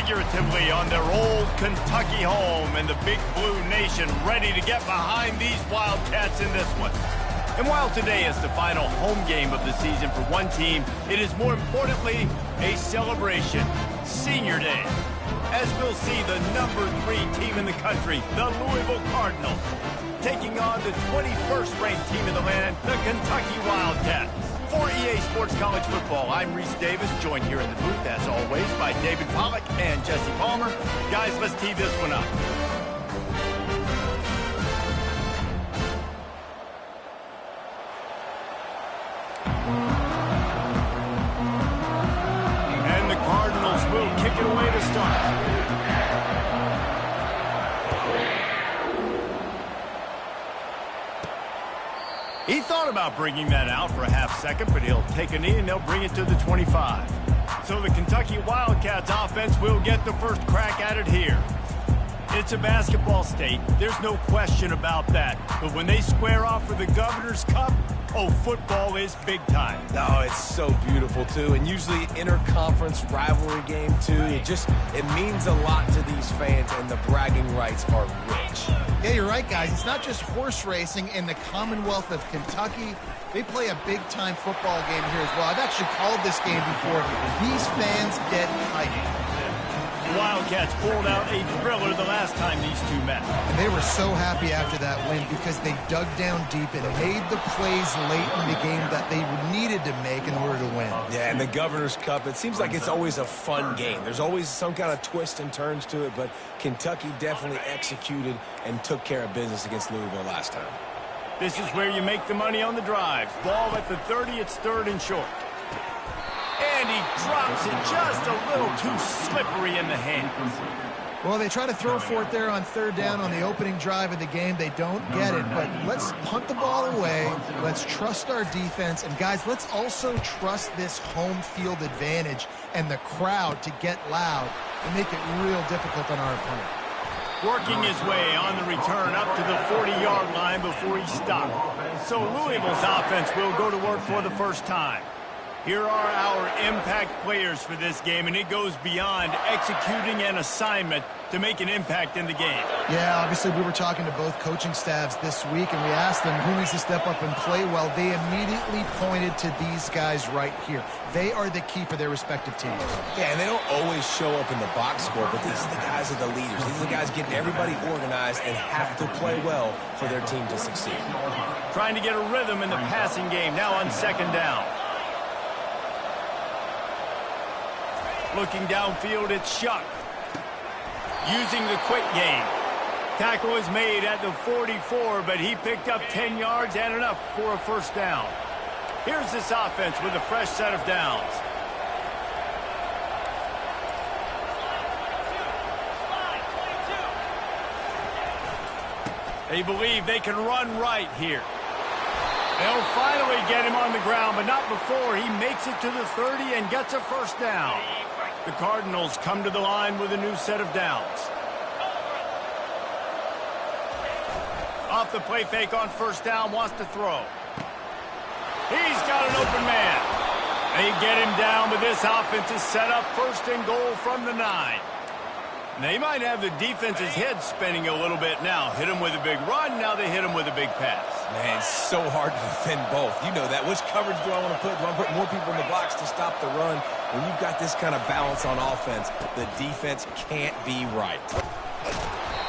figuratively on their old Kentucky home, and the Big Blue Nation ready to get behind these Wildcats in this one. And while today is the final home game of the season for one team, it is more importantly a celebration, Senior Day, as we'll see the #3 team in the country, the Louisville Cardinals, taking on the 21st ranked team in the land, the Kentucky Wildcats. For EA Sports College Football, I'm Reese Davis, joined here in the booth, as always, by David Pollack and Jesse Palmer. Guys, let's tee this one up. And the Cardinals will kick it away to start. He thought about bringing that out for a half second, but he'll take a knee and they'll bring it to the 25. So the Kentucky Wildcats offense will get the first crack at it here. It's a basketball state. There's no question about that. But when they square off for the Governor's Cup, oh, football is big time. Oh, it's so beautiful, too. And usually interconference rivalry game, too. It means a lot to these fans, and the bragging rights are rich. Yeah, you're right, guys. It's not just horse racing in the Commonwealth of Kentucky. They play a big-time football game here as well. I've actually called this game before. These fans get hyped. The Wildcats pulled out a thriller the last time these two met. And they were so happy after that win because they dug down deep and made the plays late in the game that they needed to make in order to win. Yeah, and the Governor's Cup, it seems like it's always a fun game. There's always some kind of twists and turns to it, but Kentucky definitely executed and took care of business against Louisville last time. This is where you make the money on the drives. Ball at the 30, it's 3rd and short. And he drops it just a little too slippery in the hands. Well, they try to throw for it there on 3rd down on the opening drive of the game. They don't get it, but let's punt the ball away. Let's trust our defense. And, guys, let's also trust this home field advantage and the crowd to get loud and make it real difficult on our opponent. Working his way on the return up to the 40-yard line before he stopped. So Louisville's offense will go to work for the first time. Here are our impact players for this game, and it goes beyond executing an assignment to make an impact in the game. Yeah, obviously we were talking to both coaching staffs this week, and we asked them who needs to step up and play well. They immediately pointed to these guys right here. They are the key for their respective teams. Yeah, and they don't always show up in the box score, but these are the guys that are the leaders. These are the guys getting everybody organized and have to play well for their team to succeed. Trying to get a rhythm in the passing game, now on 2nd down. Looking downfield, it's Shuck. Using the quick game. Tackle is made at the 44, but he picked up 10 yards and enough for a 1st down. Here's this offense with a fresh set of downs. They believe they can run right here. They'll finally get him on the ground, but not before he makes it to the 30 and gets a 1st down. The Cardinals come to the line with a new set of downs. Off the play fake on 1st down, wants to throw. He's got an open man. They get him down, but this offense is set up 1st and goal from the 9. They might have the defense's head spinning a little bit now. Hit him with a big run, now they hit him with a big pass. Man, it's so hard to defend both. You know that. Which coverage do I want to put? Do I want to put more people in the box to stop the run? When you've got this kind of balance on offense, the defense can't be right.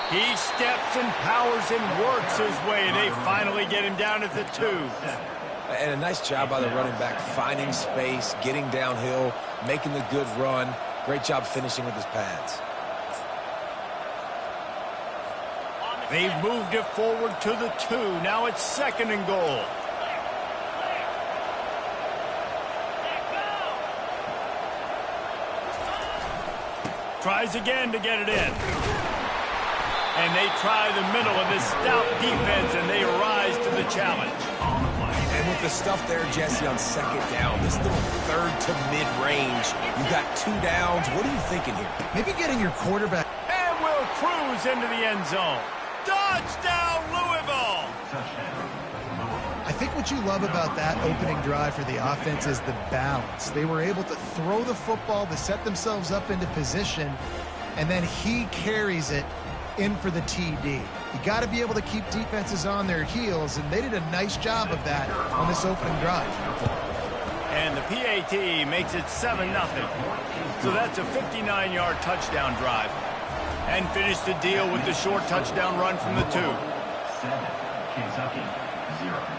He steps and powers and works his way. They finally get him down at the 2. And a nice job by the running back, finding space, getting downhill, making the good run. Great job finishing with his pads. They've moved it forward to the 2. Now it's 2nd and goal. Tries again to get it in. And they try the middle of this stout defense, and they rise to the challenge. And with the stuff there, Jesse, on 2nd down, this little 3rd to mid-range, you've got 2 downs. What are you thinking here? Maybe getting your quarterback. And will cruise into the end zone. Touchdown, Louisville! I think what you love about that opening drive for the offense is the balance. They were able to throw the football to set themselves up into position, and then he carries it in for the TD. You got to be able to keep defenses on their heels, and they did a nice job of that on this opening drive. And the PAT makes it 7-0. So that's a 59-yard touchdown drive. And finished the deal with the short touchdown run from the 2. 7, Kentucky, 0.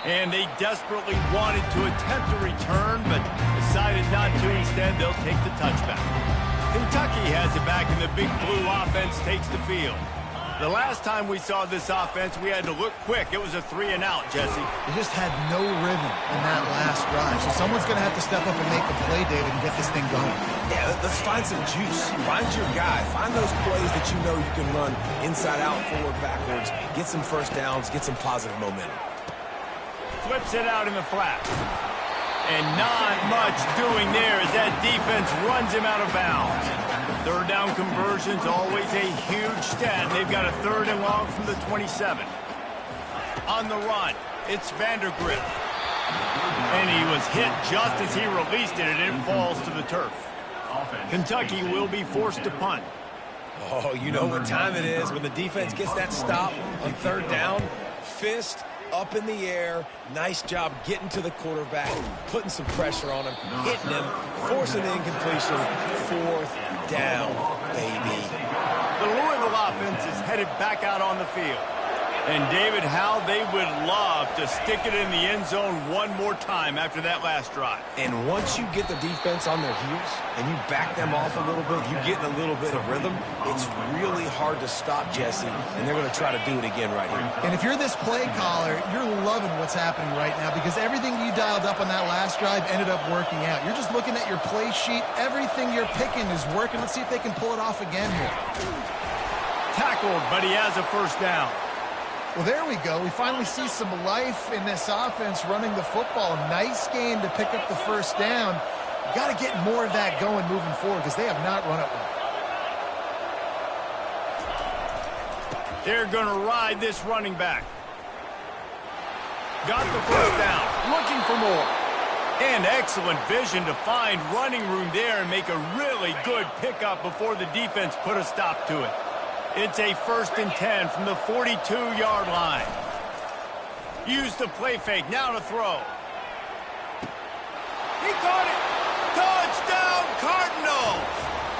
And they desperately wanted to attempt a return, but decided not to. Instead, they'll take the touchback. Kentucky has it back, and the Big Blue offense takes the field. The last time we saw this offense, we had to look quick. It was a 3-and-out, Jesse. They just had no rhythm in that last drive. So someone's going to have to step up and make a play, David, and get this thing going. Yeah, let's find some juice. Find your guy. Find those plays that you know you can run inside out, forward, backwards. Get some first downs. Get some positive momentum. Flips it out in the flat. And not much doing there as that defense runs him out of bounds. Third down conversion's always a huge stat. They've got a 3rd and long from the 27. On the run, it's Vandergrift. And he was hit just as he released it, and it falls to the turf. Kentucky will be forced to punt. Oh, you know what time it is when the defense gets that stop on 3rd down. Fist up in the air. Nice job getting to the quarterback, putting some pressure on him, hitting him, forcing the incompletion. 4th down, baby. The Louisville offense is headed back out on the field. And, David, how they would love to stick it in the end zone one more time after that last drive. And once you get the defense on their heels and you back them off a little bit, you get in a little bit of rhythm, it's really hard to stop, Jesse, and they're going to try to do it again right here. And if you're this play caller, you're loving what's happening right now because everything you dialed up on that last drive ended up working out. You're just looking at your play sheet. Everything you're picking is working. Let's see if they can pull it off again here. Tackled, but he has a 1st down. Well, there we go. We finally see some life in this offense running the football. Nice game to pick up the 1st down. You got to get more of that going moving forward because they have not run it well. They're going to ride this running back. Got the 1st down. Looking for more. And excellent vision to find running room there and make a really good pickup before the defense put a stop to it. It's a 1st and 10 from the 42-yard line. Use the play fake. Now to throw. He caught it. Touchdown, Cardinals.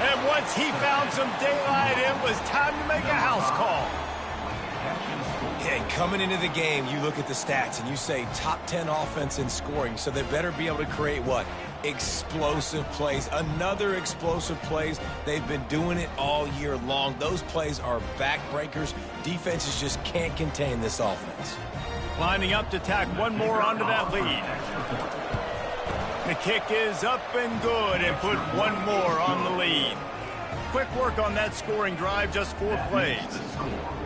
And once he found some daylight, it was time to make a house call. And coming into the game, you look at the stats and you say top 10 offense in scoring, so they better be able to create what? Explosive plays. Another explosive plays. They've been doing it all year long. Those plays are backbreakers. Defenses just can't contain this offense. Lining up to tack one more onto that lead. The kick is up and good and put one more on the lead. Quick work on that scoring drive, just 4 plays.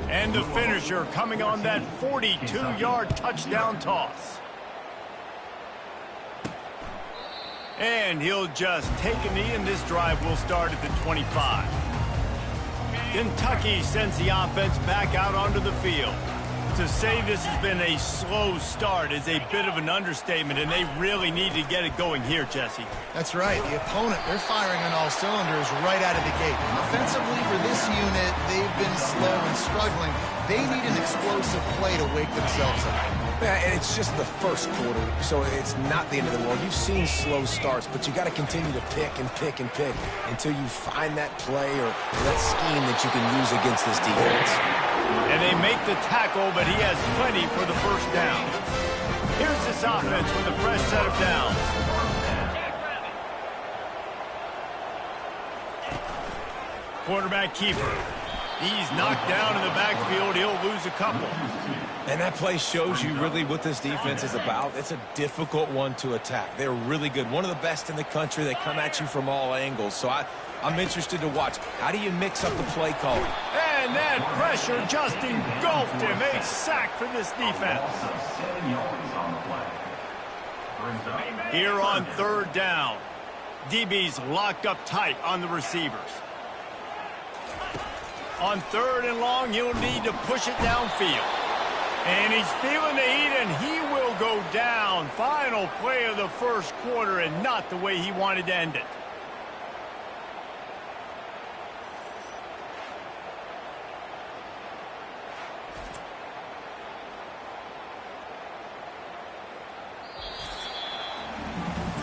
And the finisher coming on that 42-yard touchdown toss. And he'll just take a knee, and this drive will start at the 25. Kentucky sends the offense back out onto the field. To say this has been a slow start is a bit of an understatement, and they really need to get it going here, Jesse. That's right. The opponent, they're firing on all cylinders right out of the gate. Offensively, for this unit, they've been slow and struggling. They need an explosive play to wake themselves up. Yeah, and it's just the 1st quarter, so it's not the end of the world. You've seen slow starts, but you got to continue to pick and pick and pick until you find that play or that scheme that you can use against this defense. And they make the tackle, but he has plenty for the 1st down. Here's this offense with a fresh set of downs. Quarterback keeper. He's knocked down in the backfield. He'll lose a couple. And that play shows you really what this defense is about. It's a difficult one to attack. They're really good. One of the best in the country. They come at you from all angles. So I'm interested to watch. How do you mix up the play calling? And that pressure just engulfed him. A sack for this defense. Here on 3rd down, DB's locked up tight on the receivers. On 3rd and long, he'll need to push it downfield. And he's feeling the heat, and he will go down. Final play of the first quarter, and not the way he wanted to end it.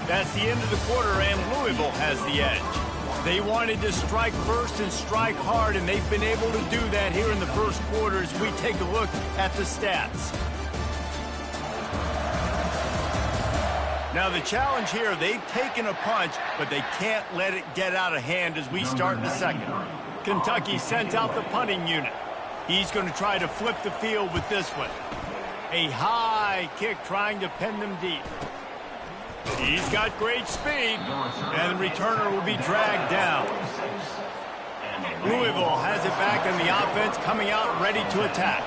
That's the end of the quarter, and Louisville has the edge. They wanted to strike first and strike hard, and they've been able to do that here in the first quarter as we take a look at the stats. Now the challenge here, they've taken a punch, but they can't let it get out of hand as we start the second. Kentucky sends out the punting unit. He's going to try to flip the field with this one. A high kick trying to pin them deep. He's got great speed, and the returner will be dragged down. Louisville has it back, and the offense coming out ready to attack.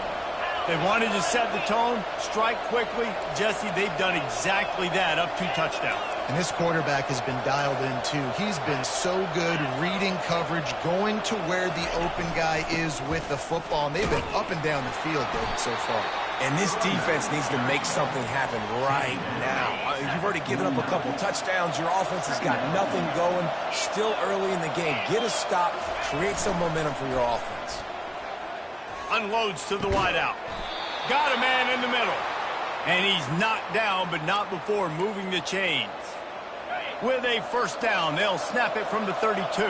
They wanted to set the tone, strike quickly. Jesse, they've done exactly that, up 2 touchdowns. And this quarterback has been dialed in, too. He's been so good reading coverage, going to where the open guy is with the football, and they've been up and down the field, David, so far. And this defense needs to make something happen right now. You've already given up a couple touchdowns. Your offense has got nothing going. Still early in the game. Get a stop. Create some momentum for your offense. Unloads to the wideout. Got a man in the middle. And he's knocked down, but not before moving the chains. With a first down, they'll snap it from the 32.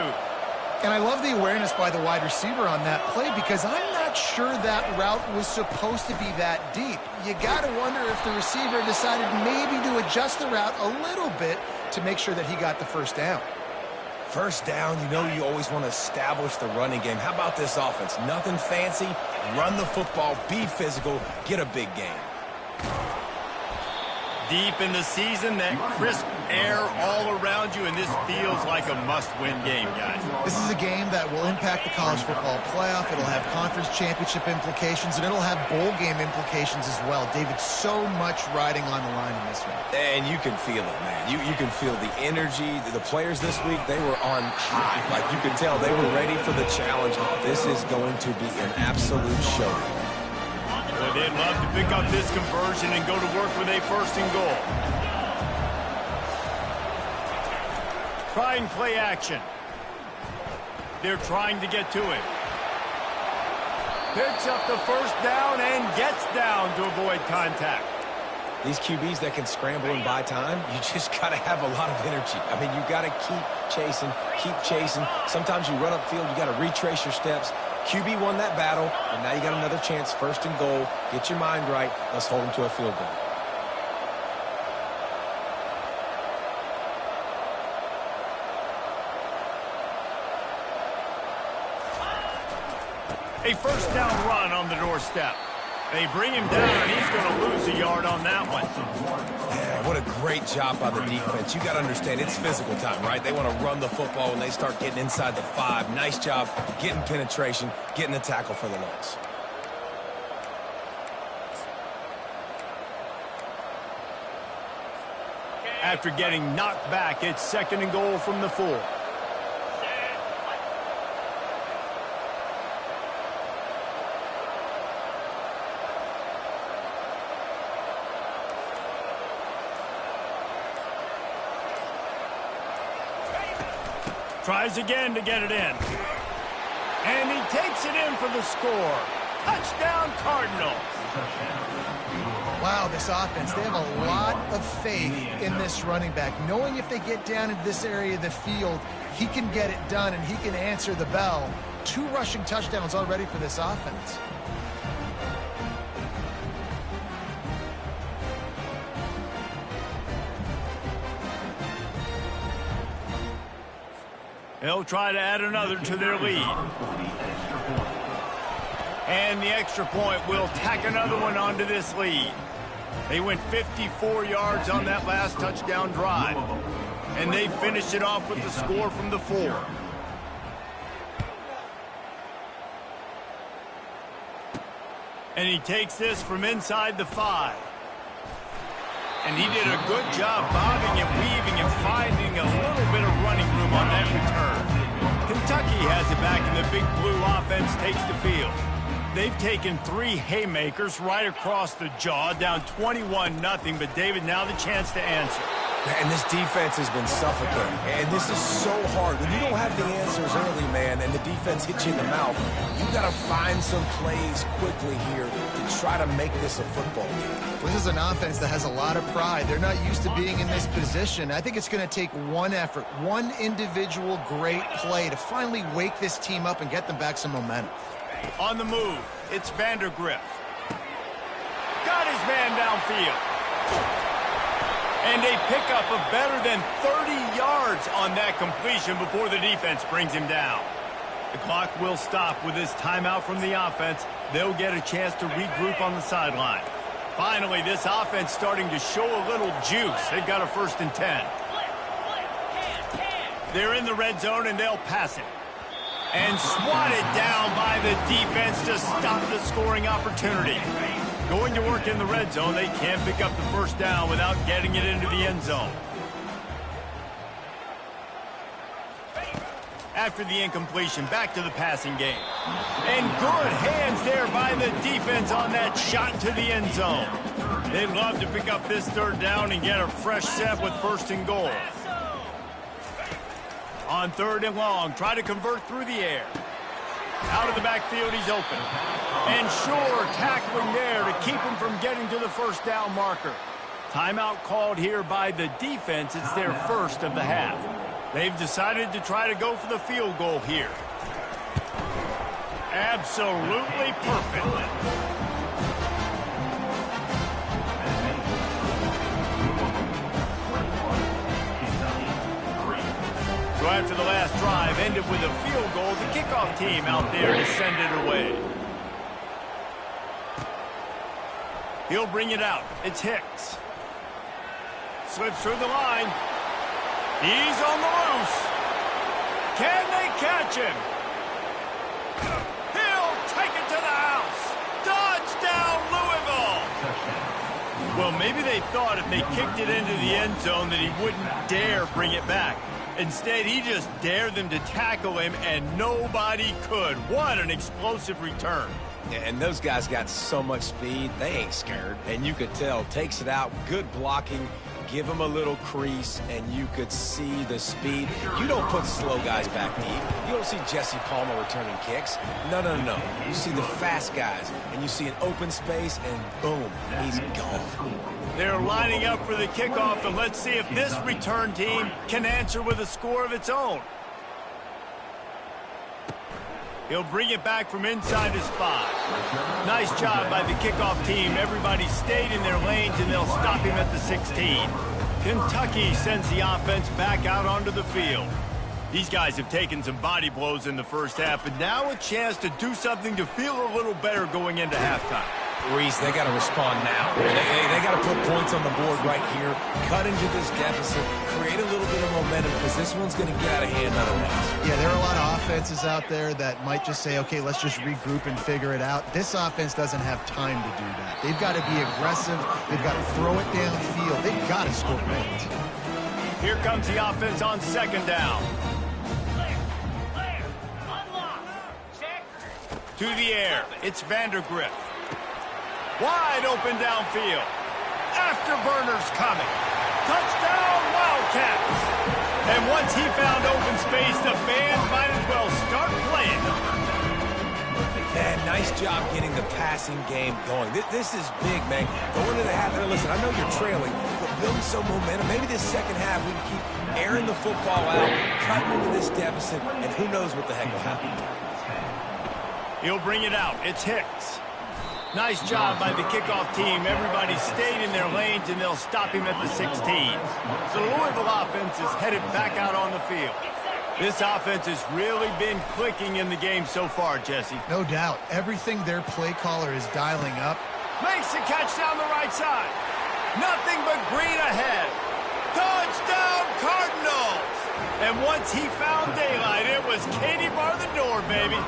And I love the awareness by the wide receiver on that play because I'm not sure that route was supposed to be that deep. You got to wonder if the receiver decided maybe to adjust the route a little bit to make sure that he got the first down. First down, you know you always want to establish the running game. How about this offense? Nothing fancy. Run the football, be physical, get a big game. Deep in the season, that crisp air all around you, and this feels like a must-win game, guys. This is a game that will impact the college football playoff. It'll have conference championship implications, and it'll have bowl game implications as well. David, so much riding on the line in this one. And you can feel it, man. You can feel the energy. The players this week, they were on high. Like, you could tell they were ready for the challenge. This is going to be an absolute showdown. Well, they'd love to pick up this conversion and go to work with a first and goal. Trying play action. They're trying to get to it. Picks up the first down and gets down to avoid contact. These QBs that can scramble and buy time, you just got to have a lot of energy. I mean, you got to keep chasing, keep chasing. Sometimes you run upfield, you got to retrace your steps. QB won that battle, and now you got another chance, first and goal. Get your mind right. Let's hold them to a field goal. A first down run on the doorstep. They bring him down, and he's going to lose a yard on that one. Yeah, what a great job by the defense. You got to understand, it's physical time, right? They want to run the football when they start getting inside the 5. Nice job getting penetration, getting the tackle for the loss. After getting knocked back, it's second and goal from the 4. Tries again to get it in. And he takes it in for the score. Touchdown, Cardinals. Wow, this offense, they have a lot of faith in this running back, knowing if they get down into this area of the field, he can get it done and he can answer the bell. 2 rushing touchdowns already for this offense. They'll try to add another to their lead. And the extra point will tack another one onto this lead. They went 54 yards on that last touchdown drive. And they finished it off with the score from the 4. And he takes this from inside the 5. And he did a good job bobbing and weaving and finding a little bit of running room on that return. Kentucky has it back, and the Big Blue offense takes the field. They've taken 3 haymakers right across the jaw, down 21-0, but David, now the chance to answer. And this defense has been suffocating. And this is so hard. When you don't have the answers early, man, and the defense hits you in the mouth, you got to find some plays quickly here to try to make this a football game. This is an offense that has a lot of pride. They're not used to being in this position. I think it's going to take one effort, one individual great play to finally wake this team up and get them back some momentum. On the move, it's Vandergrift. Got his man downfield. And a pickup of better than 30 yards on that completion before the defense brings him down. The clock will stop with this timeout from the offense. They'll get a chance to regroup on the sideline. Finally, this offense starting to show a little juice. They've got a 1st and 10. They're in the red zone, and they'll pass it. And swatted down by the defense to stop the scoring opportunity. Going to work in the red zone, they can't pick up the 1st down without getting it into the end zone. After the incompletion, back to the passing game. And good hands there by the defense on that shot to the end zone. They'd love to pick up this 3rd down and get a fresh set with 1st and goal. On 3rd and long, try to convert through the air. Out of the backfield, he's open. And sure, tackling there to keep him from getting to the 1st down marker. Timeout called here by the defense. It's their 1st of the half. They've decided to try to go for the field goal here. Absolutely perfect. So after the last drive ended with a field goal, the kickoff team out there to send it away. He'll bring it out. It's Hicks. Slips through the line. He's on the loose. Can they catch him? He'll take it to the house. Touchdown, Louisville. Well, maybe they thought if they kicked it into the end zone that he wouldn't dare bring it back. Instead, he just dared them to tackle him, and nobody could. What an explosive return. Yeah, and those guys got so much speed, they ain't scared. And you could tell, takes it out, good blocking, give him a little crease, and you could see the speed. You don't put slow guys back deep. You don't see Jesse Palmer returning kicks. No, no, no. You see the fast guys, and you see an open space, and boom, he's gone. They're lining up for the kickoff, and let's see if this return team can answer with a score of its own. He'll bring it back from inside his 5. Nice job by the kickoff team. Everybody stayed in their lanes, and they'll stop him at the 16. Kentucky sends the offense back out onto the field. These guys have taken some body blows in the 1st half, but now a chance to do something to feel a little better going into halftime. Reese, they got to respond now. They got to put points on the board right here, cut into this deficit, create a little bit of momentum, because this one's going to get out of hand otherwise. Yeah, there are a lot of offenses out there that might just say, okay, let's just regroup and figure it out. This offense doesn't have time to do that. They've got to be aggressive. They've got to throw it downfield. They've got to score points. Here comes the offense on 2nd down. To the air, it's Vandergrift. Wide open downfield. Afterburners coming. Touchdown, Wildcats. And once he found open space, the band might as well start playing. Man, nice job getting the passing game going. This is big, man. Going into the half, listen, I know you're trailing, but building some momentum. Maybe this 2nd half we can keep airing the football out, cutting into this deficit, and who knows what the heck will happen. He'll bring it out. It's Hicks. Nice job by the kickoff team. Everybody stayed in their lanes, and they'll stop him at the 16. The Louisville offense is headed back out on the field. This offense has really been clicking in the game so far, Jesse. No doubt. Everything their play caller is dialing up. Makes the catch down the right side. Nothing but green ahead. Touchdown, Cardinals! And once he found daylight, it was Katie bar the door, baby.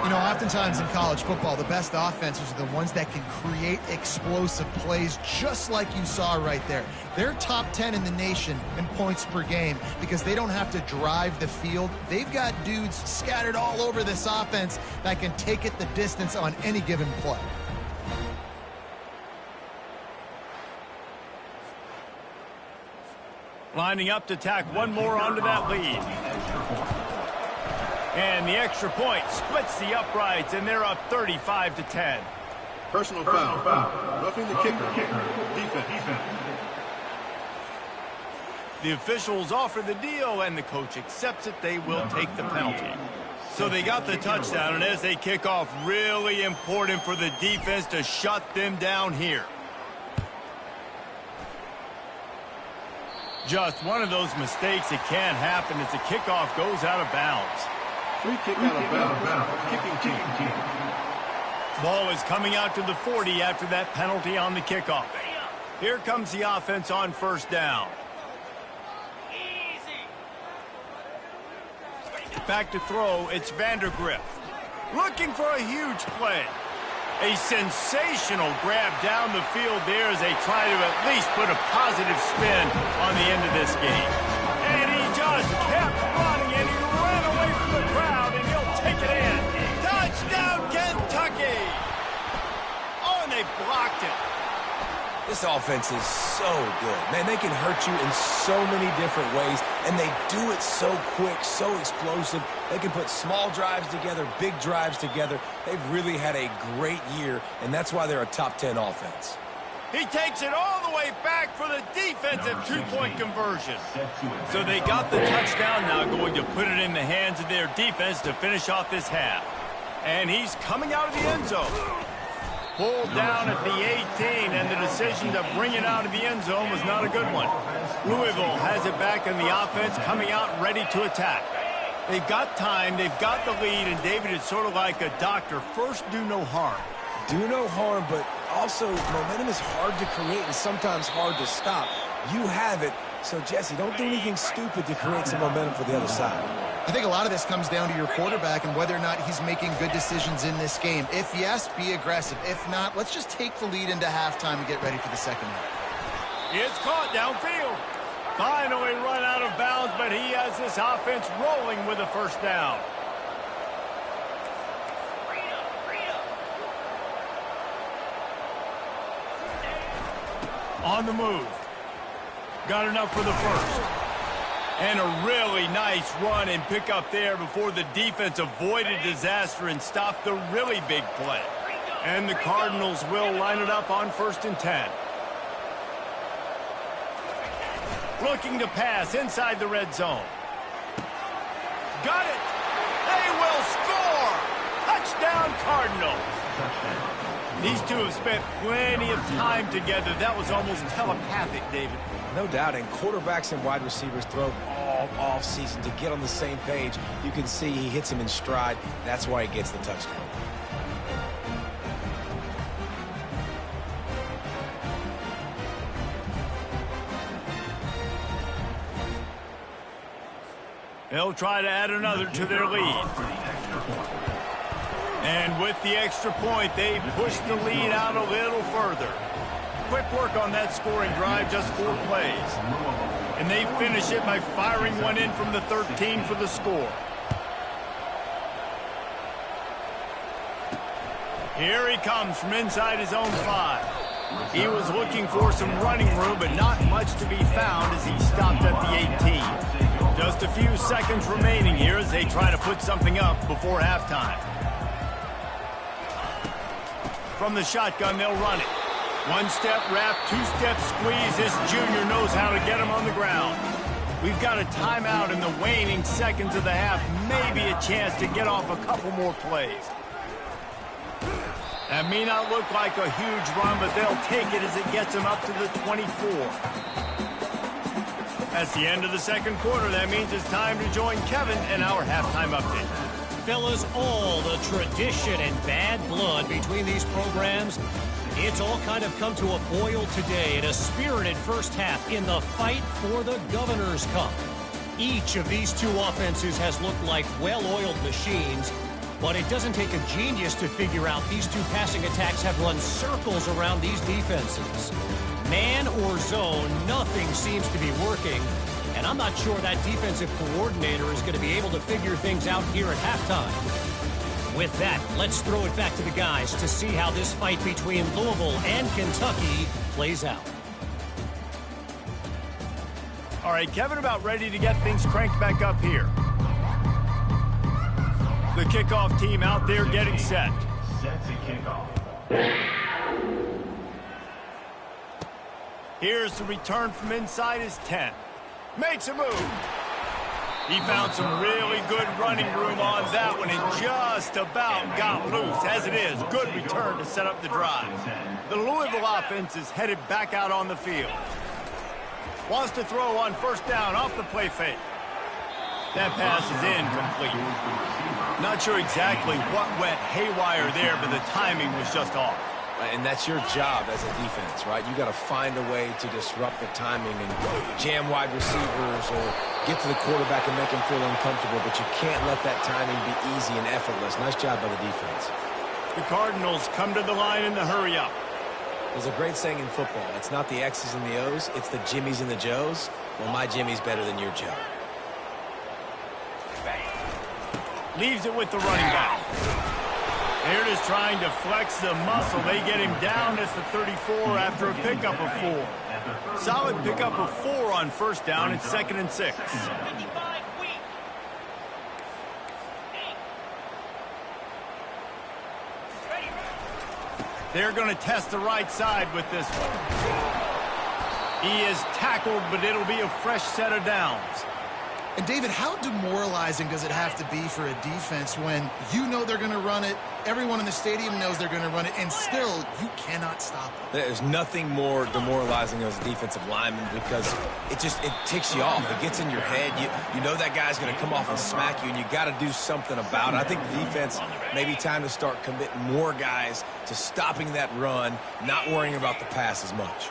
You know, oftentimes in college football, the best offenses are the ones that can create explosive plays, just like you saw right there. They're top 10 in the nation in points per game because they don't have to drive the field. They've got dudes scattered all over this offense that can take it the distance on any given play. Lining up to tack one more onto that lead. And the extra point splits the uprights, and they're up 35-10. Personal foul. Roughing the kicker. Defense. The officials offer the deal, and the coach accepts it. They will take the penalty. So they got the touchdown, and as they kick off, really important for the defense to shut them down here. Just one of those mistakes that can happen as the kickoff goes out of bounds. Free kick out of bounds. Kicking team. Ball is coming out to the 40 after that penalty on the kickoff. Here comes the offense on first down. Back to throw, it's Vandergrift. Looking for a huge play. A sensational grab down the field there as they try to at least put a positive spin on the end of this game. And he just kept running, and he ran away from the crowd, and he'll take it in. Touchdown, Kentucky! Oh, and they blocked it. This offense is so good. Man, they can hurt you in so many different ways, and they do it so quick, so explosive. They can put small drives together, big drives together. They've really had a great year, and that's why they're a top 10 offense. He takes it all the way back for the defensive two-point conversion. So they got the touchdown, now going to put it in the hands of their defense to finish off this half. And he's coming out of the end zone. Pulled down at the 18, and the decision to bring it out of the end zone was not a good one. Louisville has it back in the offense, coming out ready to attack. They've got time, they've got the lead, and David, it's sort of like a doctor. First, do no harm. Do no harm, but also momentum is hard to create and sometimes hard to stop. You have it, so Jesse, don't do anything stupid to create some momentum for the other side. I think a lot of this comes down to your quarterback and whether or not he's making good decisions in this game. If yes, be aggressive. If not, let's just take the lead into halftime and get ready for the second half. It's caught downfield. Finally run out of bounds, but he has this offense rolling with a first down. On the move. Got enough for the first. And a really nice run and pick up there before the defense avoided disaster and stopped the really big play. And the Cardinals will line it up on 1st and 10. Looking to pass inside the red zone. Got it. They will score. Touchdown, Cardinals. These two have spent plenty of time together. That was almost telepathic, David. No doubt, and quarterbacks and wide receivers throw all off-season to get on the same page. You can see he hits him in stride. That's why he gets the touchdown. They'll try to add another to their lead. And with the extra point, they push the lead out a little further. Quick work on that scoring drive, just 4 plays. And they finish it by firing one in from the 13 for the score. Here he comes from inside his own 5. He was looking for some running room, but not much to be found as he stopped at the 18. Just a few seconds remaining here as they try to put something up before halftime. From the shotgun, they'll run it. 1-step wrap, 2-step squeeze. This junior knows how to get him on the ground. We've got a timeout in the waning seconds of the half. Maybe a chance to get off a couple more plays. That may not look like a huge run, but they'll take it as it gets them up to the 24. That's the end of the second quarter. That means it's time to join Kevin in our halftime update. Fellas, all the tradition and bad blood between these programs, it's all kind of come to a boil today in a spirited first half in the fight for the Governor's Cup. Each of these two offenses has looked like well-oiled machines, But it doesn't take a genius to figure out these two passing attacks have run circles around these defenses. Man or zone, nothing seems to be working. And I'm not sure that defensive coordinator is going to be able to figure things out here at halftime. With that, let's throw it back to the guys to see how this fight between Louisville and Kentucky plays out. All right, Kevin about ready to get things cranked back up here. The kickoff team out there getting set. Set to kickoff. Here's the return from inside his 10. Makes a move. He found some really good running room on that one and just about got loose. As it is, good return to set up the drive. The Louisville offense is headed back out on the field. Wants to throw on first down off the play fake. That pass is incomplete. Not sure exactly what went haywire there, but the timing was just off. And that's your job as a defense, right? You got to find a way to disrupt the timing and jam wide receivers or get to the quarterback and make him feel uncomfortable, but you can't let that timing be easy and effortless. Nice job by the defense. The Cardinals come to the line in the hurry up. There's a great saying in football. It's not the X's and the O's, it's the Jimmies and the Joes. Well, my Jimmy's better than your Joe. Leaves it with the running back. They're just trying to flex the muscle. They get him down at the 34 after a pickup of 4. Solid pickup of 4 on first down. It's 2nd and 6. They're going to test the right side with this one. He is tackled, but it'll be a fresh set of downs. And, David, how demoralizing does it have to be for a defense when you know they're going to run it, everyone in the stadium knows they're going to run it, and still you cannot stop them? There's nothing more demoralizing as a defensive lineman because it ticks you off. It gets in your head. You know that guy's going to come off and smack you, and you got to do something about it. I think the defense, maybe time to start committing more guys to stopping that run, not worrying about the pass as much.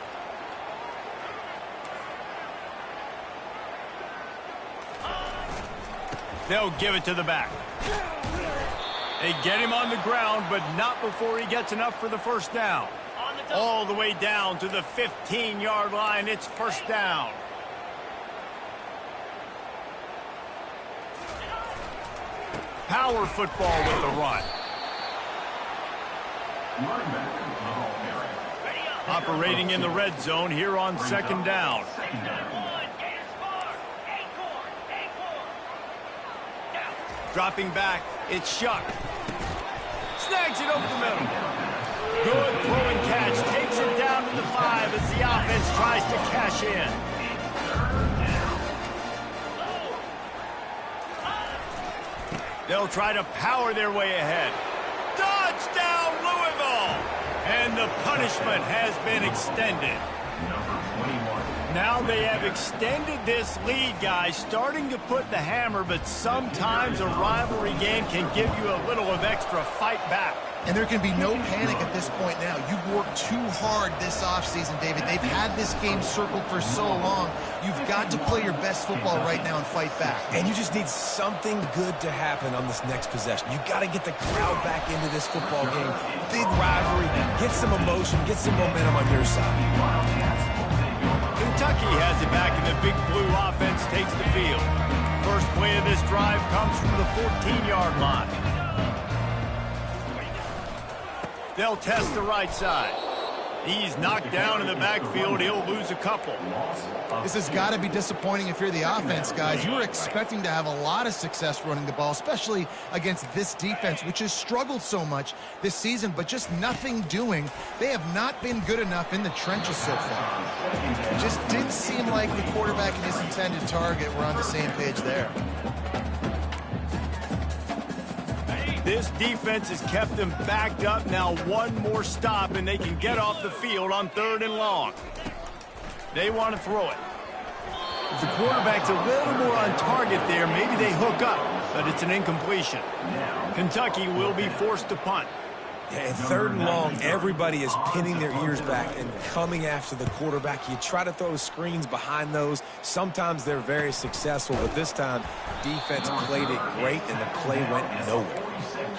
They'll give it to the back. They get him on the ground, but not before he gets enough for the first down. All the way down to the 15-yard line. It's first down. Power football with the run. Operating in the red zone here on 2nd down. Dropping back, it's Shuck. Snags it over the middle. Good throw and catch. Takes it down to the 5 as the offense tries to cash in. They'll try to power their way ahead. Touchdown, Louisville! And the punishment has been extended. Now they have extended this lead, guys, starting to put the hammer, but sometimes a rivalry game can give you a little of extra fight back. And there can be no panic at this point now. You've worked too hard this offseason, David. They've had this game circled for so long. You've got to play your best football right now and fight back. And you just need something good to happen on this next possession. You got to get the crowd back into this football game. Big rivalry. Get some emotion. Get some momentum on your side. Kentucky has it back, and the Big Blue offense takes the field. First play of this drive comes from the 14-yard line. They'll test the right side. He's knocked down in the backfield. He'll lose a couple. This has got to be disappointing if you're the offense, guys. You were expecting to have a lot of success running the ball, especially against this defense, which has struggled so much this season, but just nothing doing. They have not been good enough in the trenches so far. It just didn't seem like the quarterback and his intended target were on the same page there. This defense has kept them backed up. Now one more stop, and they can get off the field on 3rd and long. They want to throw it. If the quarterback's a little more on target there, maybe they hook up, but it's an incompletion. Kentucky will be forced to punt. And third and long, everybody is pinning their ears back and coming after the quarterback. You try to throw screens behind those. Sometimes they're very successful, but this time, defense played it great, and the play went nowhere.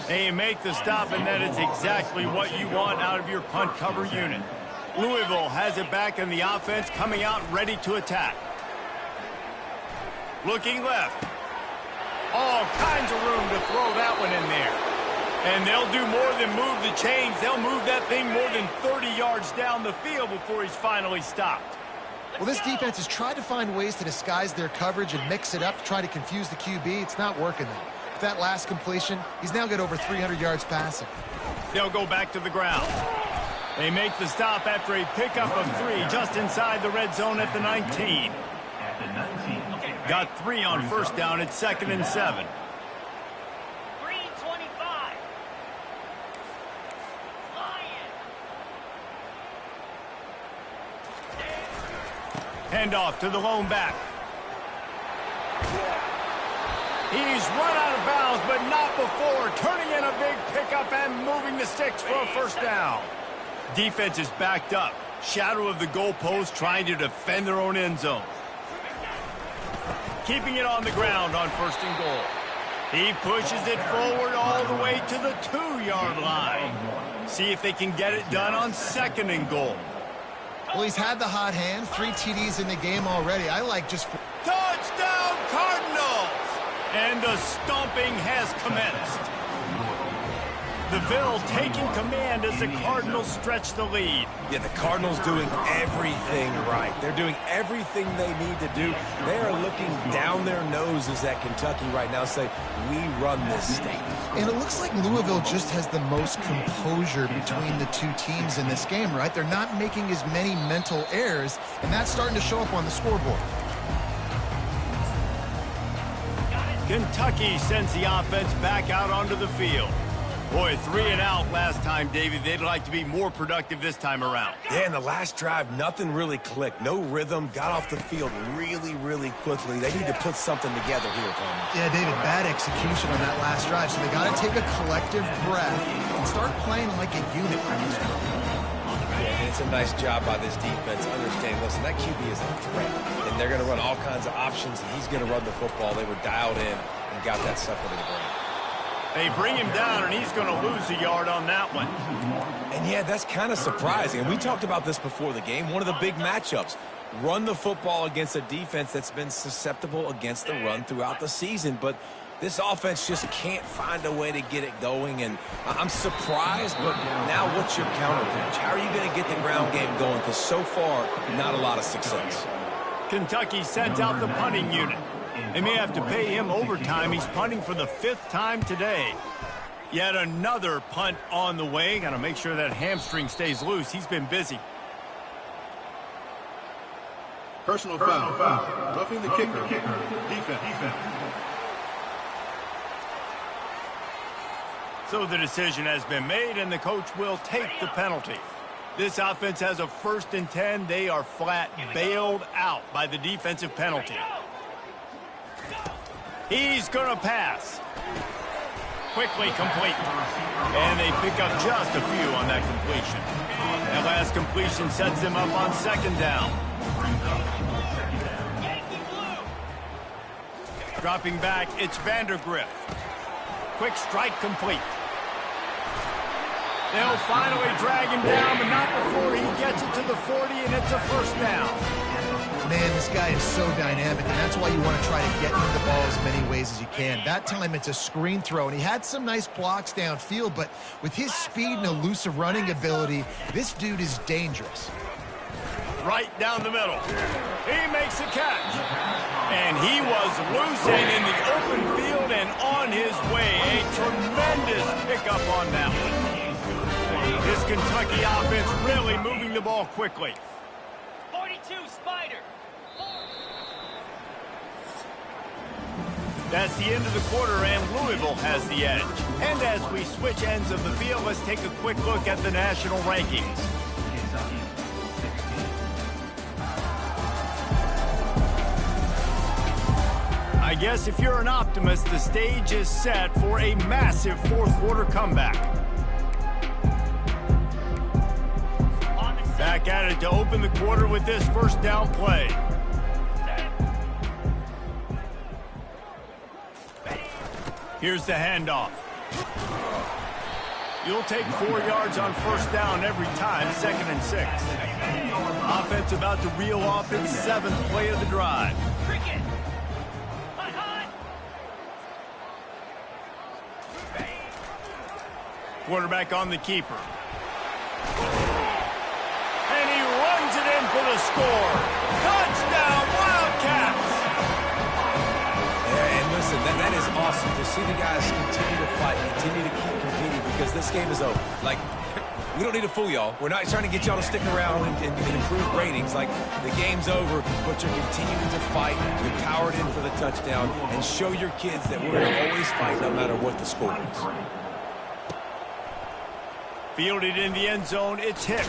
They make the stop, and that is exactly what you want out of your punt cover unit. Louisville has it back, and the offense coming out ready to attack. Looking left. All kinds of room to throw that one in there. And they'll do more than move the chains. They'll move that thing more than 30 yards down the field before he's finally stopped. Well, this defense has tried to find ways to disguise their coverage and mix it up to try to confuse the QB. It's not working, though. With that last completion, he's now got over 300 yards passing. They'll go back to the ground. They make the stop after a pickup of 3 just inside the red zone at the 19. Got 3 on first down at 2nd and 7. Handoff to the lone back. He's run out of bounds, but not before turning in a big pickup and moving the sticks for a first down. Defense is backed up. Shadow of the goalpost, trying to defend their own end zone. Keeping it on the ground on 1st and goal. He pushes it forward all the way to the 2-yard line. See if they can get it done on 2nd and goal. Well, he's had the hot hand, 3 TDs in the game already. I like just... Touchdown, Cardinals! And the stomping has commenced. The Ville taking command as the Cardinals stretch the lead. Yeah, the Cardinals doing everything right. They're doing everything they need to do. They are looking down their noses at Kentucky right now, say, we run this state. And it looks like Louisville just has the most composure between the 2 teams in this game, right? They're not making as many mental errors, and that's starting to show up on the scoreboard. Kentucky sends the offense back out onto the field. Boy, 3 and out last time, David. They'd like to be more productive this time around. Yeah, in the last drive, nothing really clicked. No rhythm. Got off the field really, really quickly. They need to put something together here, Tony. Yeah, David, bad execution on that last drive. So they got to take a collective breath and start playing like a unit. Yeah, and it's a nice job by this defense. Understanding, listen, that QB is a threat. And they're going to run all kinds of options, and he's going to run the football. They were dialed in and got that sucker to the ground. They bring him down, and he's going to lose a yard on that one. And, yeah, that's kind of surprising. And we talked about this before the game. One of the big matchups. Run the football against a defense that's been susceptible against the run throughout the season. But this offense just can't find a way to get it going. And I'm surprised, but now what's your counter pitch? How are you going to get the ground game going? Because so far, not a lot of success. Kentucky sends out the punting unit. They may have to pay him overtime. He's punting for the 5th time today. Yet another punt on the way. Got to make sure that hamstring stays loose. He's been busy. Personal foul. Roughing the kicker. Defense. So the decision has been made, and the coach will take the penalty. This offense has a 1st and 10. They are flat bailed out by the defensive penalty. He's going to pass. Quickly complete. And they pick up just a few on that completion. That last completion sets them up on 2nd down. Dropping back, it's Vandergrift. Quick strike complete. They'll finally drag him down, but not before he gets it to the 40, and it's a 1st down. Man, this guy is so dynamic, and that's why you want to try to get him the ball as many ways as you can. That time it's a screen throw, and he had some nice blocks downfield, but with his speed and elusive running ability, this dude is dangerous. Right down the middle. He makes a catch. And he was loose and in the open field and on his way. A tremendous pickup on that one. This Kentucky offense really moving the ball quickly. 42 Spider. That's the end of the quarter, and Louisville has the edge. And as we switch ends of the field, let's take a quick look at the national rankings. I guess if you're an optimist, the stage is set for a massive 4th quarter comeback. Back at it to open the quarter with this first down play. Here's the handoff. You'll take 4 yards on first down every time, 2nd and 6. Offense about to reel off its 7th play of the drive. Quarterback on the keeper. And he runs it in for the score. Touchdown, Wildcats! Yeah, and listen, that is awesome to see the guys continue to fight, continue to keep competing, because this game is over. Like, we don't need to fool y'all. We're not trying to get y'all to stick around and improve ratings. Like, the game's over, but you're continuing to fight. You powered in for the touchdown, and show your kids that we're going to always fight no matter what the score is. Fielded in the end zone, it's Hicks.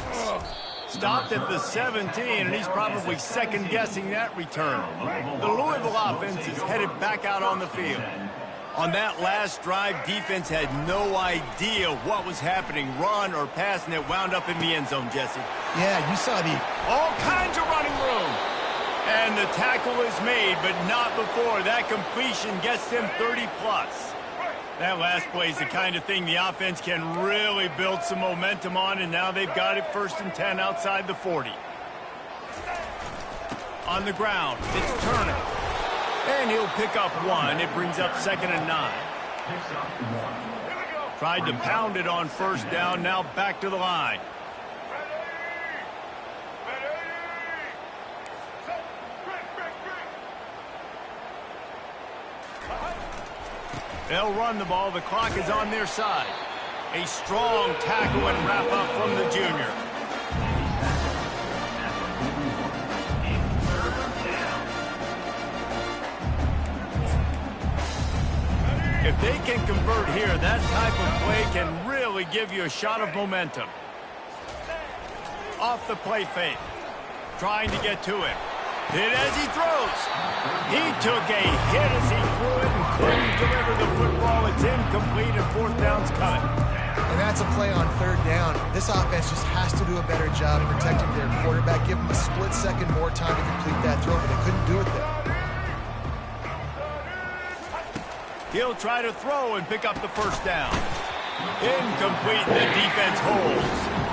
Stopped at the 17, and he's probably second-guessing that return. The Louisville offense is headed back out on the field. On that last drive, defense had no idea what was happening, run or pass, and it wound up in the end zone, Jesse. Yeah, you saw all kinds of running room. And the tackle is made, but not before that completion gets them 30-plus. That last play is the kind of thing the offense can really build some momentum on, and now they've got it 1st and 10 outside the 40. On the ground, it's Turner. And he'll pick up 1. It brings up 2nd and 9. Tried to pound it on first down, now back to the line. They'll run the ball. The clock is on their side. A strong tackle and wrap up from the junior. If they can convert here, that type of play can really give you a shot of momentum. Off the play fake. Trying to get to him. Hit as he throws. He took a hit as he threw it and couldn't deliver the football. It's incomplete and 4th down's coming. And that's a play on 3rd down. This offense just has to do a better job protecting their quarterback. Give them a split second more time to complete that throw, but they couldn't do it there. He'll try to throw and pick up the 1st down. Incomplete. The defense holds.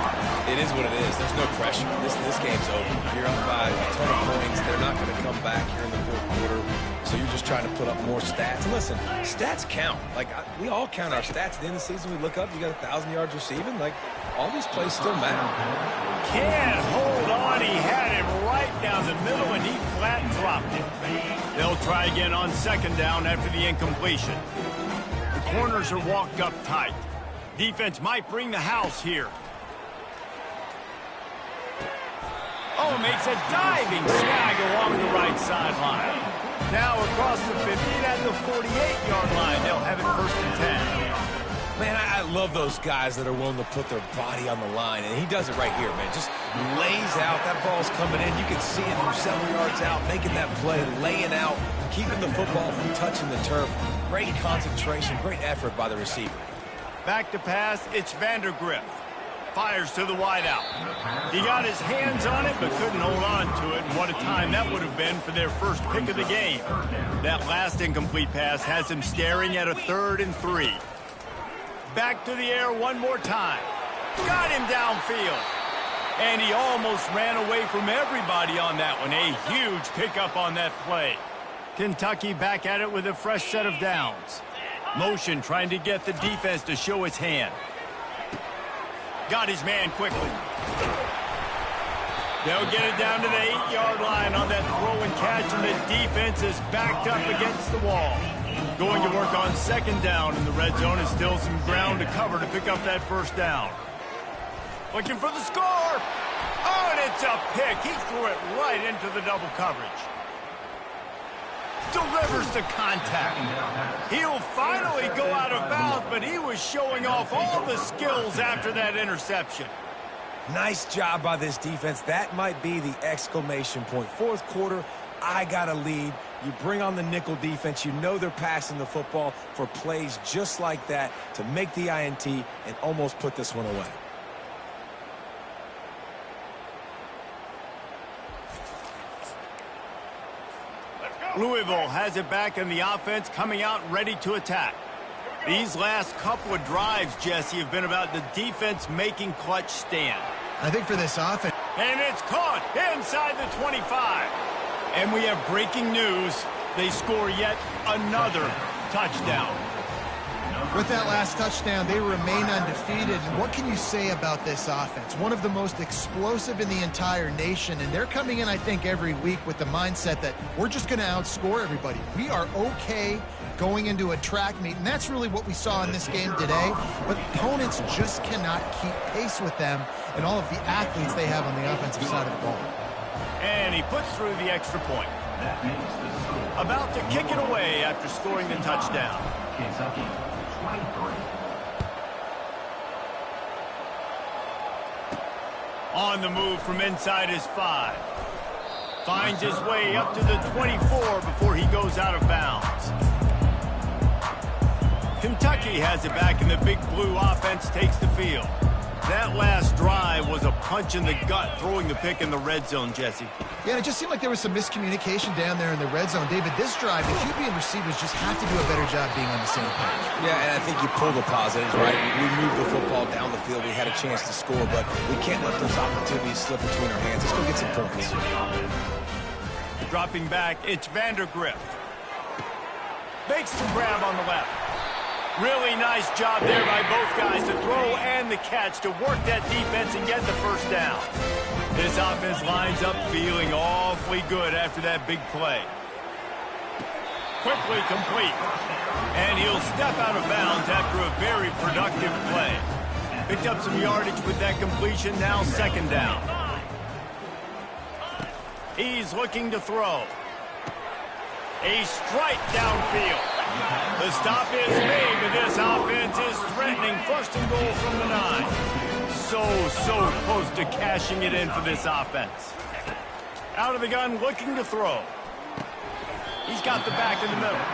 It is what it is. There's no pressure. This game's over. You're up by a ton of points. They're not going to come back here in the 4th quarter. So you're just trying to put up more stats. And listen, stats count. Like, we all count our stats. At the end of the season, we look up, you got 1,000 yards receiving. Like, all these plays still matter. Can't hold on. He had him right down the middle, and he flat dropped it. They'll try again on 2nd down after the incompletion. The corners are walked up tight. Defense might bring the house here. Oh, makes a diving snag along the right sideline. Now across the 50 at the 48-yard line. They'll have it 1st and 10. Man, I love those guys that are willing to put their body on the line, and he does it right here, man. Just lays out. That ball's coming in. You can see it from several yards out, making that play, laying out, keeping the football from touching the turf. Great concentration, great effort by the receiver. Back to pass, it's Vandergrift. Fires to the wideout. He got his hands on it, but couldn't hold on to it. And what a time that would have been for their first pick of the game. That last incomplete pass has him staring at a 3rd and 3. Back to the air one more time. Got him downfield. And he almost ran away from everybody on that one. A huge pickup on that play. Kentucky back at it with a fresh set of downs. Motion trying to get the defense to show its hand. Got his man quickly. They'll get it down to the 8-yard line on that throw and catch, and the defense is backed up against the wall. Going to work on 2nd down in the red zone, and still some ground to cover to pick up that 1st down. Looking for the score. Oh, and it's a pick. He threw it right into the double coverage. Delivers the contact. He'll finally go out of bounds, but he was showing off all the skills after that interception. Nice job by this defense. That might be the exclamation point. 4th quarter, I got a lead. You bring on the nickel defense. You know they're passing the football for plays just like that to make the INT and almost put this one away. Louisville has it back in the offense, coming out ready to attack. These last couple of drives, Jesse, have been about the defense making clutch stand. I think for this offense. And it's caught inside the 25. And we have breaking news. They score yet another touchdown. With that last touchdown, they remain undefeated. And what can you say about this offense? One of the most explosive in the entire nation. And they're coming in, I think, every week with the mindset that we're just going to outscore everybody. We are okay going into a track meet. And that's really what we saw in this game today. But opponents just cannot keep pace with them and all of the athletes they have on the offensive side of the ball. And he puts through the extra point. That makes the score. About to kick it away after scoring the touchdown. Kentucky 23. On the move from inside his 5. Finds his way up to the 24 before he goes out of bounds. Kentucky has it back, and the Big Blue offense takes the field. That last drive was a punch in the gut, throwing the pick in the red zone, Jesse. Yeah, and it just seemed like there was some miscommunication down there in the red zone. David, this drive, the QB and receivers just have to do a better job being on the same page. Yeah, and I think you pull the positives, right? We moved the football down the field. We had a chance to score, but we can't let those opportunities slip between our hands. Let's go get some points. Dropping back, it's Vandergrift. Makes the grab on the left. Really nice job there by both guys to throw and the catch to work that defense and get the first down. This offense lines up feeling awfully good after that big play. Quickly complete. And he'll step out of bounds after a very productive play. Picked up some yardage with that completion, now second down. He's looking to throw. A strike downfield. The stop is made, but this offense is threatening first and goal from the 9. So close to cashing it in for this offense. Out of the gun, looking to throw. He's got the back in the middle.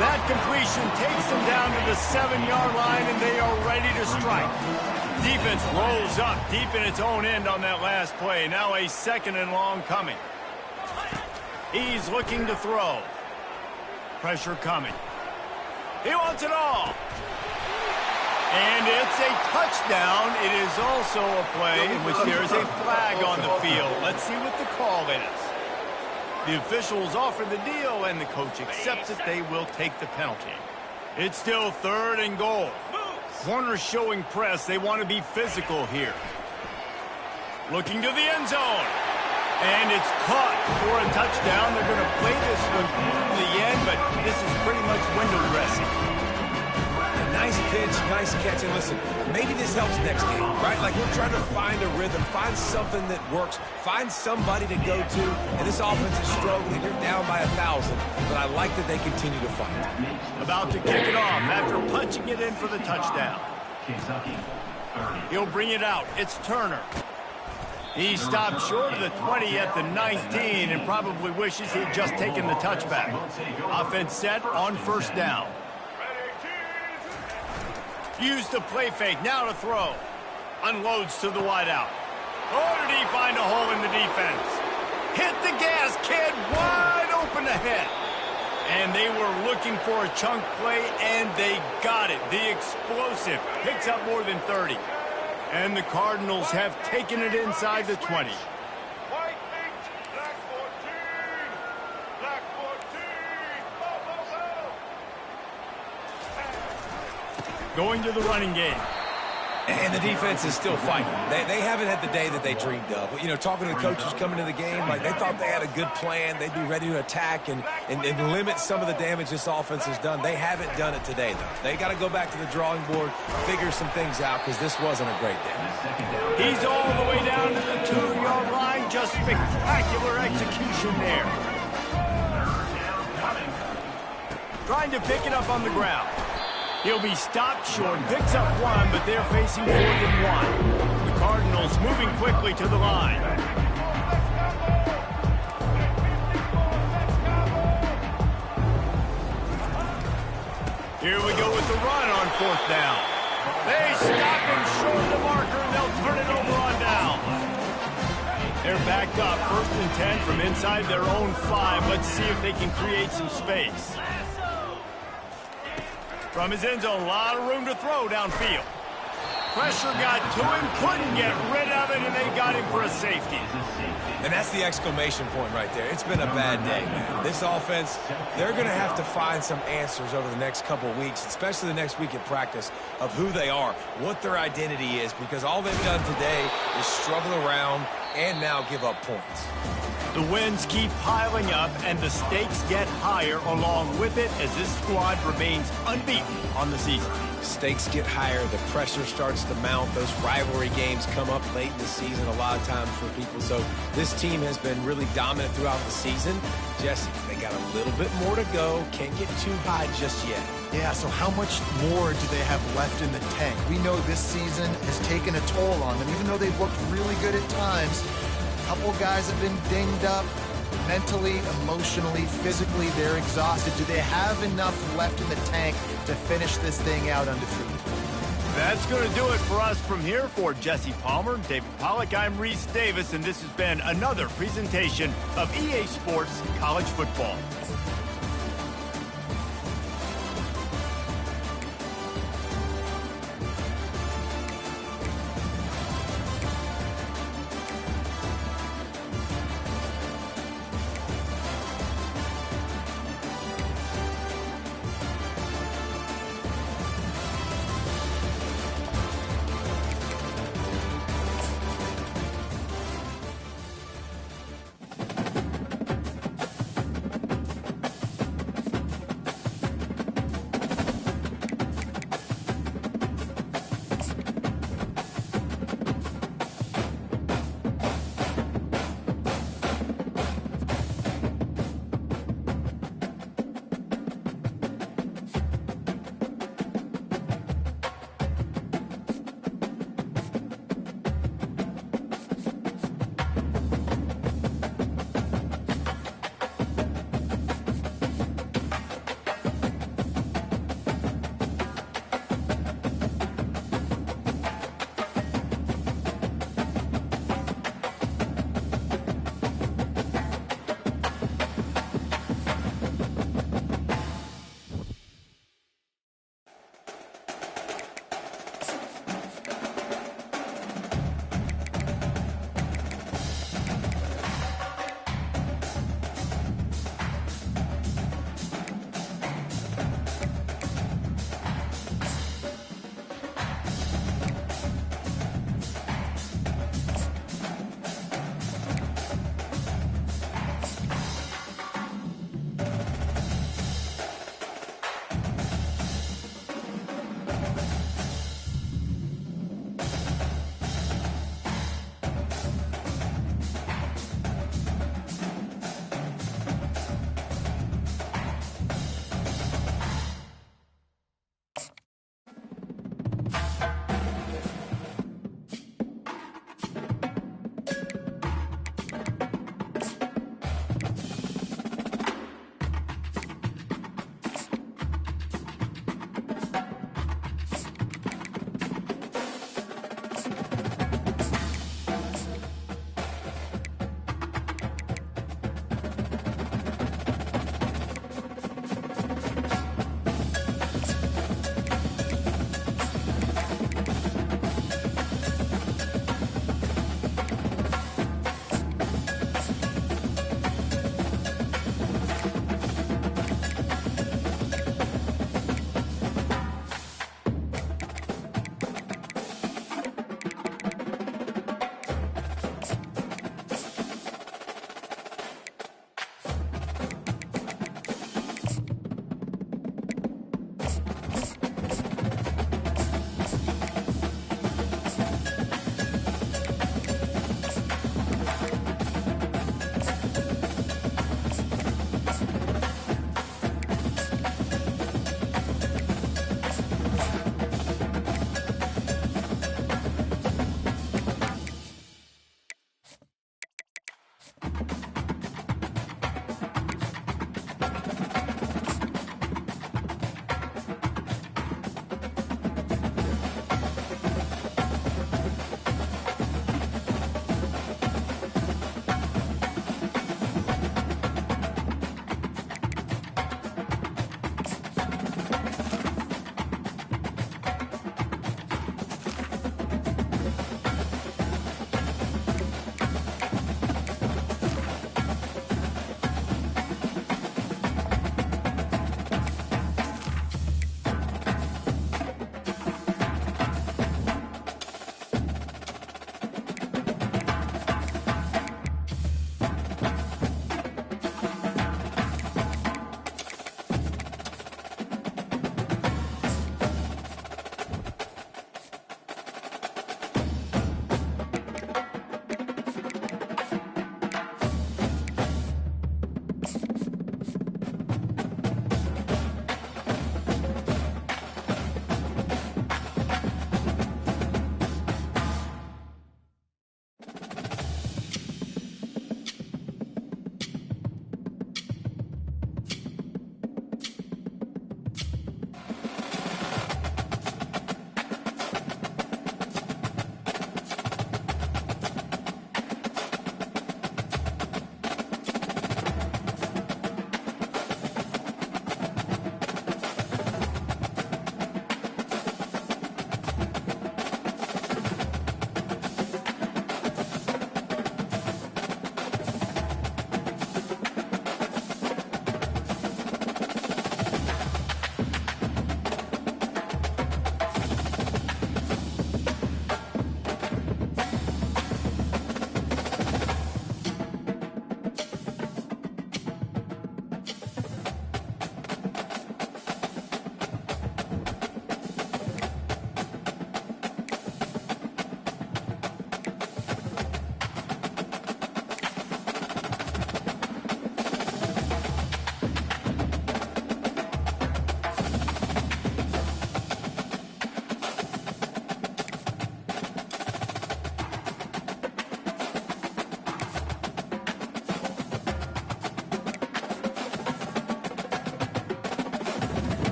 That completion takes them down to the 7-yard line, and they are ready to strike. Defense rolls up deep in its own end on that last play. Now a second and long coming. He's looking to throw. Pressure coming. He wants it all. And it's a touchdown. It is also a play in which there is a flag on the field. Let's see what the call is. The officials offer the deal, and the coach accepts it. They will take the penalty. It's still third and goal. Corners showing press. They want to be physical here. Looking to the end zone. And it's caught for a touchdown. They're going to play this one through the end, but this is pretty much window dressing. A nice pitch, nice catch. And listen, maybe this helps next game, right? Like we're trying to find a rhythm, find something that works, find somebody to go to. And this offense is struggling. You're down by 1,000, but I like that they continue to fight. About to kick it off after punching it in for the touchdown. Kentucky 30. He'll bring it out. It's Turner. He stopped short of the 20 at the 19 and probably wishes he'd just taken the touchback. Offense set on first down. Used the play fake, now to throw. Unloads to the wideout. Oh, did he find a hole in the defense? Hit the gas, kid, wide open ahead. And they were looking for a chunk play, and they got it. The explosive picks up more than 30. And the Cardinals have taken it inside the 20. Going to the running game. And the defense is still fighting. They haven't had the day that they dreamed of. You know, talking to the coaches coming to the game, like they thought they had a good plan. They'd be ready to attack and limit some of the damage this offense has done. They haven't done it today, though. They got to go back to the drawing board, figure some things out, because this wasn't a great day. He's all the way down to the 2-yard line. Just spectacular execution there. Trying to pick it up on the ground. He'll be stopped short, picks up one, but they're facing 4th and 1. The Cardinals moving quickly to the line. Here we go with the run on 4th down. They stop him short of the marker, and they'll turn it over on down. They're backed up, 1st and 10 from inside their own 5. Let's see if they can create some space. From his end zone, a lot of room to throw downfield. Pressure got to him, couldn't get rid of it, and they got him for a safety. And that's the exclamation point right there. It's been a bad day, man. This offense, they're going to have to find some answers over the next couple of weeks, especially the next week at practice, of who they are, what their identity is, because all they've done today is struggle around and now give up points. The wins keep piling up, and the stakes get higher along with it as this squad remains unbeaten on the season. Stakes get higher, the pressure starts to mount, those rivalry games come up late in the season a lot of times for people. So this team has been really dominant throughout the season. Jesse, they got a little bit more to go, can't get too high just yet. Yeah, so how much more do they have left in the tank? We know this season has taken a toll on them, even though they've looked really good at times. A couple guys have been dinged up. Mentally, emotionally, physically, they're exhausted. Do they have enough left in the tank to finish this thing out undefeated? That's going to do it for us from here. For Jesse Palmer, David Pollack, I'm Reese Davis, and this has been another presentation of EA Sports College Football.